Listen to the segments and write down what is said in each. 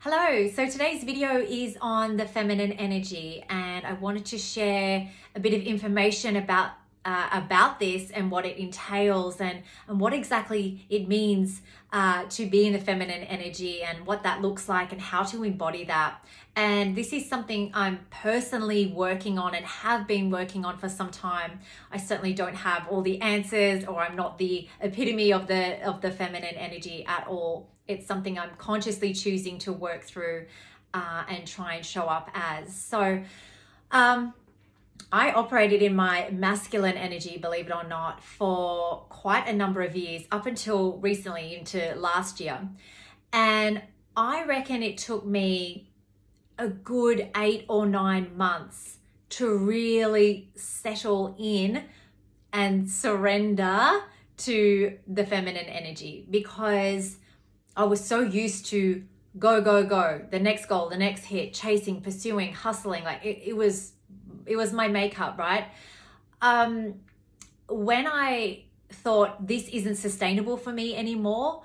Hello, so today's video is on the feminine energy, and I wanted to share a bit of information about this and what it entails and what exactly it means to be in the feminine energy and what that looks like and how to embody that. And this is something I'm personally working on and have been working on for some time. I certainly don't have all the answers, or I'm not the epitome of the feminine energy at all. It's something I'm consciously choosing to work through and try and show up as. So I operated in my masculine energy, believe it or not, for quite a number of years, up until recently, into last year. And I reckon it took me a good 8 or 9 months to really settle in and surrender to the feminine energy, because I was so used to go, the next goal, the next hit, chasing, pursuing, hustling. Like it was my makeup, right? When I thought this isn't sustainable for me anymore,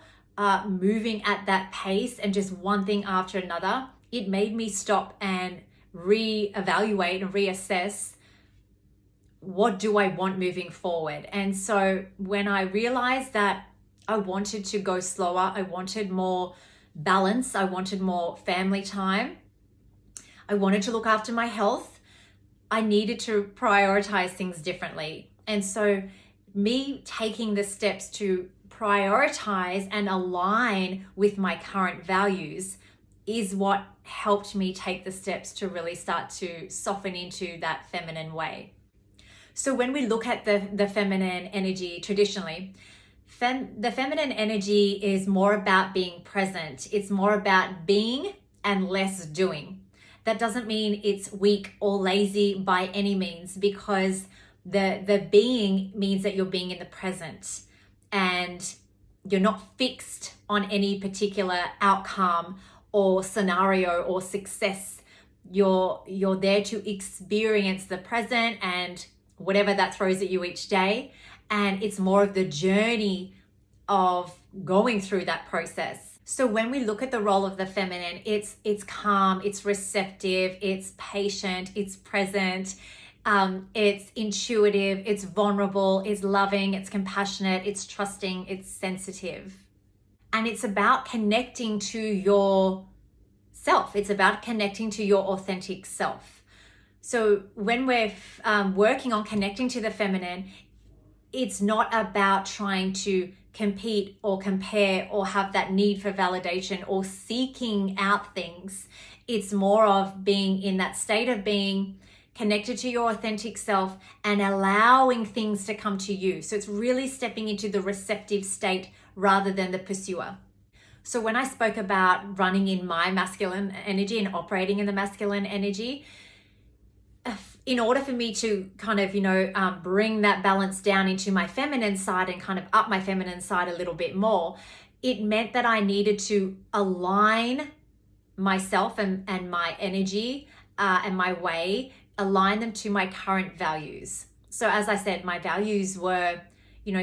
moving at that pace and just one thing after another, it made me stop and reevaluate and reassess, what do I want moving forward? And so when I realized that I wanted to go slower, I wanted more balance, I wanted more family time, I wanted to look after my health, I needed to prioritize things differently. And so me taking the steps to prioritize and align with my current values is what helped me take the steps to really start to soften into that feminine way. So when we look at the feminine energy traditionally, the feminine energy is more about being present. It's more about being and less doing. That doesn't mean it's weak or lazy by any means, because the being means that you're being in the present and you're not fixed on any particular outcome or scenario or success. You're there to experience the present and whatever that throws at you each day. And it's more of the journey of going through that process. So when we look at the role of the feminine, it's calm, it's receptive, it's patient, it's present, it's intuitive, it's vulnerable, it's loving, it's compassionate, it's trusting, it's sensitive. And it's about connecting to your self. It's about connecting to your authentic self. So when we're working on connecting to the feminine, it's not about trying to compete or compare or have that need for validation or seeking out things. It's more of being in that state of being connected to your authentic self and allowing things to come to you. So it's really stepping into the receptive state rather than the pursuer. So when I spoke about running in my masculine energy and operating in the masculine energy, in order for me to kind of, bring that balance down into my feminine side and kind of up my feminine side a little bit more, it meant that I needed to align myself and my energy and my way, align them to my current values. So as I said, my values were,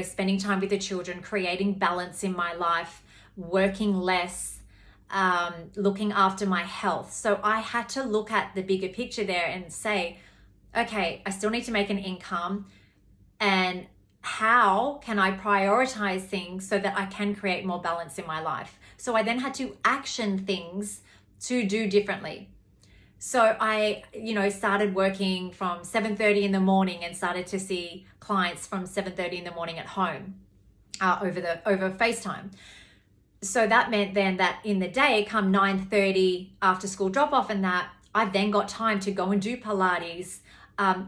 spending time with the children, creating balance in my life, working less, looking after my health. So I had to look at the bigger picture there and say, okay, I still need to make an income, and how can I prioritize things so that I can create more balance in my life? So I then had to action things to do differently. So I, started working from 7:30 in the morning and started to see clients from 7:30 in the morning at home over FaceTime. So that meant then that in the day, come 9:30 after school drop off and that, I've then got time to go and do Pilates,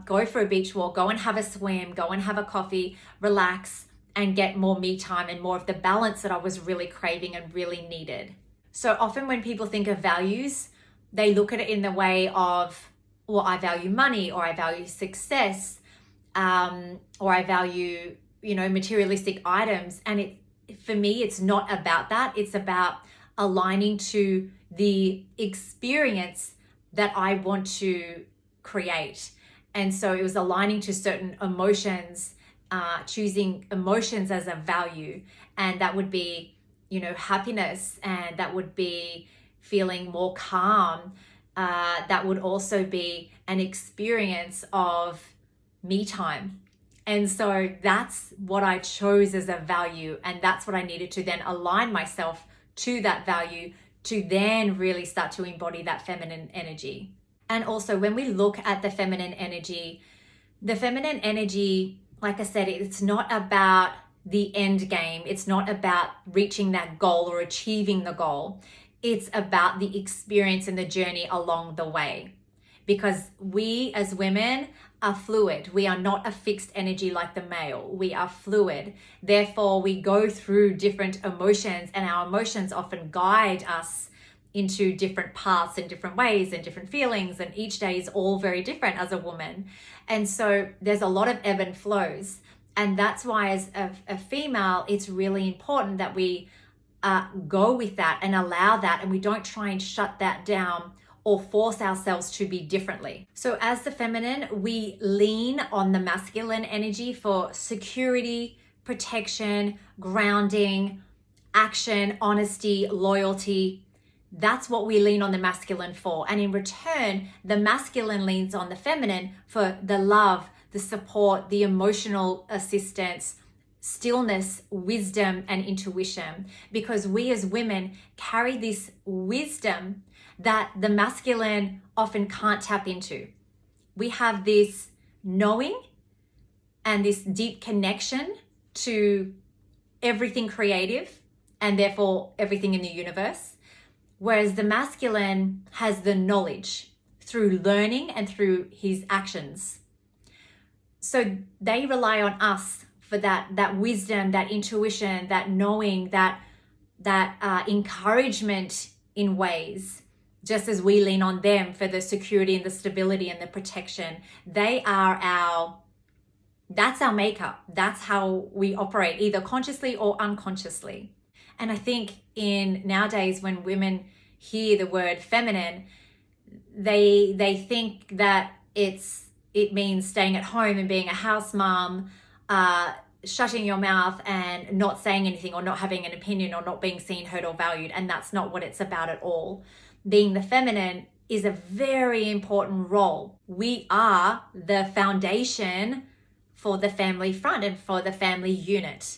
go for a beach walk, go and have a swim, go and have a coffee, relax, and get more me time and more of the balance that I was really craving and really needed. So often when people think of values, they look at it in the way of, well, I value money, or I value success, or I value, materialistic items. And for me, it's not about that. It's about aligning to the experience that I want to create. And so it was aligning to certain emotions, choosing emotions as a value. And that would be, happiness, and that would be feeling more calm, that would also be an experience of me time. And so that's what I chose as a value. And that's what I needed to then align myself to that value to then really start to embody that feminine energy. And also, when we look at the feminine energy, like I said, it's not about the end game. It's not about reaching that goal or achieving the goal. It's about the experience and the journey along the way. Because we as women are fluid. We are not a fixed energy like the male. We are fluid. Therefore, we go through different emotions, and our emotions often guide us into different paths and different ways and different feelings. And each day is all very different as a woman. And so there's a lot of ebb and flows. And that's why as a female, it's really important that we go with that and allow that, and we don't try and shut that down or force ourselves to be differently. So as the feminine, we lean on the masculine energy for security, protection, grounding, action, honesty, loyalty. That's what we lean on the masculine for. And in return, the masculine leans on the feminine for the love, the support, the emotional assistance, stillness, wisdom, and intuition. Because we as women carry this wisdom that the masculine often can't tap into. We have this knowing and this deep connection to everything creative and therefore everything in the universe. Whereas the masculine has the knowledge through learning and through his actions. So they rely on us for that wisdom, that intuition, that knowing, that encouragement in ways, just as we lean on them for the security and the stability and the protection. That's our makeup. That's how we operate, either consciously or unconsciously. And I think in nowadays, when women hear the word feminine, they think that it means staying at home and being a house mom, shutting your mouth and not saying anything or not having an opinion or not being seen, heard, or valued. And that's not what it's about at all. Being the feminine is a very important role. We are the foundation for the family front and for the family unit.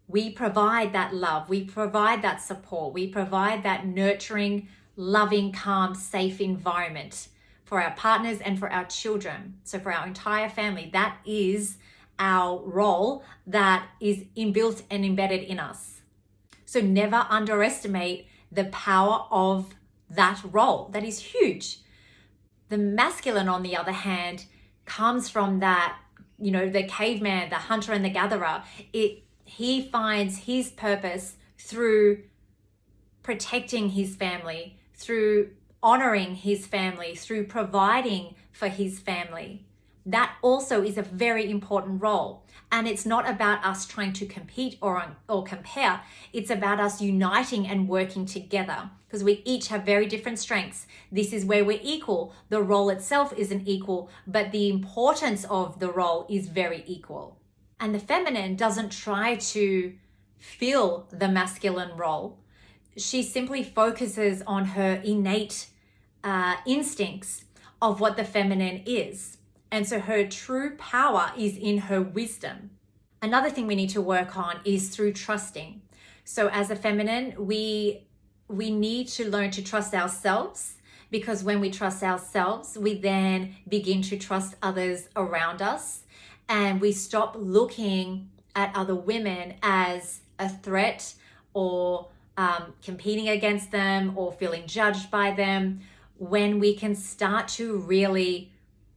We provide that love. We provide that support. We provide that nurturing, loving, calm, safe environment for our partners and for our children. So for our entire family, that is our role that is inbuilt and embedded in us. So never underestimate the power of that role. That is huge. The masculine, on the other hand, comes from that, the caveman, the hunter and the gatherer. He finds his purpose through protecting his family, through honoring his family, through providing for his family. That also is a very important role. And it's not about us trying to compete or compare. It's about us uniting and working together, because we each have very different strengths. This is where we're equal. The role itself isn't equal, but the importance of the role is very equal. And the feminine doesn't try to fill the masculine role. She simply focuses on her innate instincts of what the feminine is. And so her true power is in her wisdom. Another thing we need to work on is through trusting. So as a feminine, we need to learn to trust ourselves, because when we trust ourselves, we then begin to trust others around us, and we stop looking at other women as a threat or competing against them or feeling judged by them, when we can start to really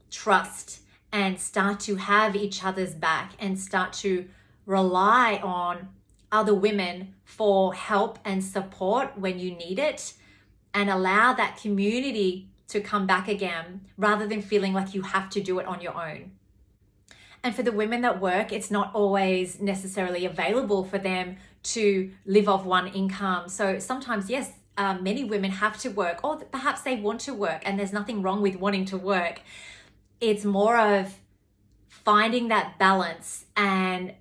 trust and start to have each other's back and start to rely on other women for help and support when you need it, and allow that community to come back again rather than feeling like you have to do it on your own. And for the women that work, it's not always necessarily available for them to live off one income. So sometimes, yes, many women have to work, or perhaps they want to work, and there's nothing wrong with wanting to work. It's more of finding that balance and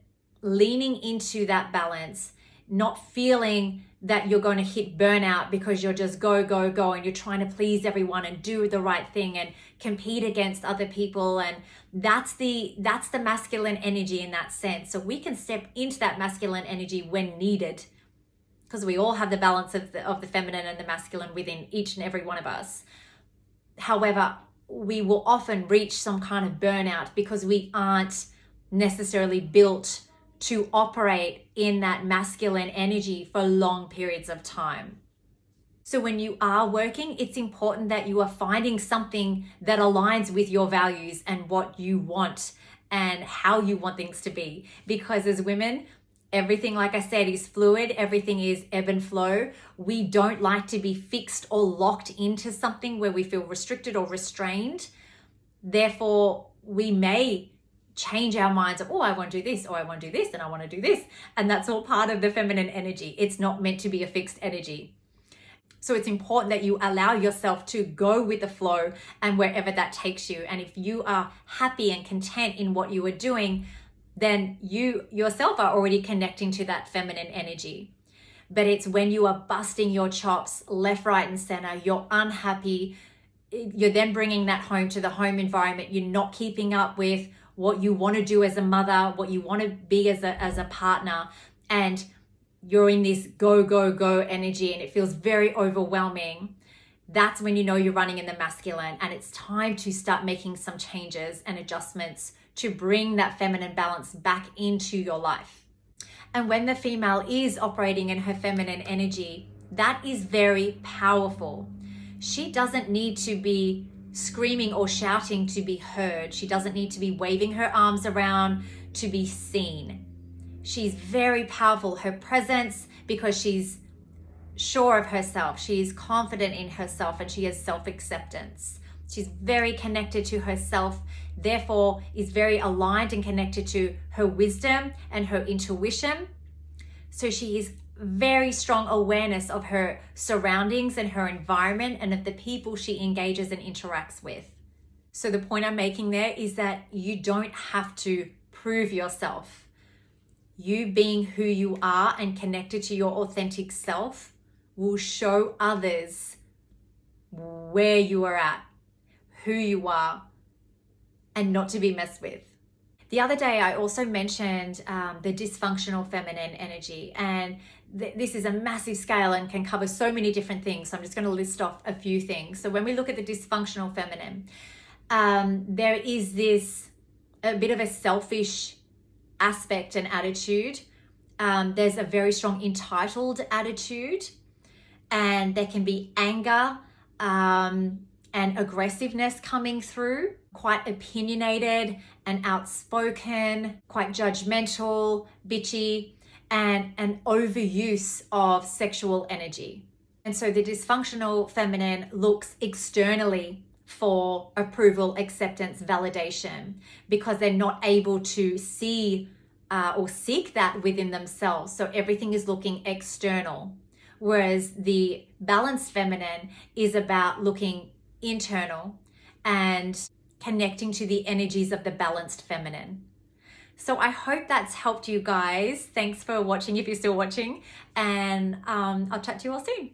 leaning into that balance, not feeling that you're going to hit burnout because you're just go, go, go, and you're trying to please everyone and do the right thing and compete against other people. And that's the masculine energy in that sense. So we can step into that masculine energy when needed, because we all have the balance of the feminine and the masculine within each and every one of us. However, we will often reach some kind of burnout because we aren't necessarily built to operate in that masculine energy for long periods of time. So when you are working, it's important that you are finding something that aligns with your values and what you want and how you want things to be. Because as women, everything, like I said, is fluid. Everything is ebb and flow. We don't like to be fixed or locked into something where we feel restricted or restrained. Therefore, we may change our minds of, oh, I want to do this, or I want to do this, and I want to do this. And that's all part of the feminine energy. It's not meant to be a fixed energy. So it's important that you allow yourself to go with the flow and wherever that takes you. And if you are happy and content in what you are doing, then you yourself are already connecting to that feminine energy. But it's when you are busting your chops left, right, and center, you're unhappy, you're then bringing that home to the home environment. You're not keeping up with what you want to do as a mother, what you want to be as a partner, and you're in this go, go, go energy and it feels very overwhelming. That's when you know you're running in the masculine, and it's time to start making some changes and adjustments to bring that feminine balance back into your life. And when the female is operating in her feminine energy, that is very powerful. She doesn't need to be screaming or shouting to be heard. She doesn't need to be waving her arms around to be seen. She's very powerful. Her presence, because she's sure of herself, she's confident in herself, and she has self-acceptance. She's very connected to herself, therefore is very aligned and connected to her wisdom and her intuition. So she is very strong awareness of her surroundings and her environment and of the people she engages and interacts with. So the point I'm making there is that you don't have to prove yourself. You being who you are and connected to your authentic self will show others where you are at, who you are, and not to be messed with. The other day, I also mentioned the dysfunctional feminine energy, and this is a massive scale and can cover so many different things. So I'm just going to list off a few things. So when we look at the dysfunctional feminine, there is a bit of a selfish aspect and attitude. There's a very strong entitled attitude, and there can be anger and aggressiveness coming through, quite opinionated and outspoken, quite judgmental, bitchy, and an overuse of sexual energy. And so the dysfunctional feminine looks externally for approval, acceptance, validation, because they're not able to see or seek that within themselves. So everything is looking external. Whereas the balanced feminine is about looking internal and connecting to the energies of the balanced feminine. So I hope that's helped you guys. Thanks for watching if you're still watching, and I'll chat to you all soon.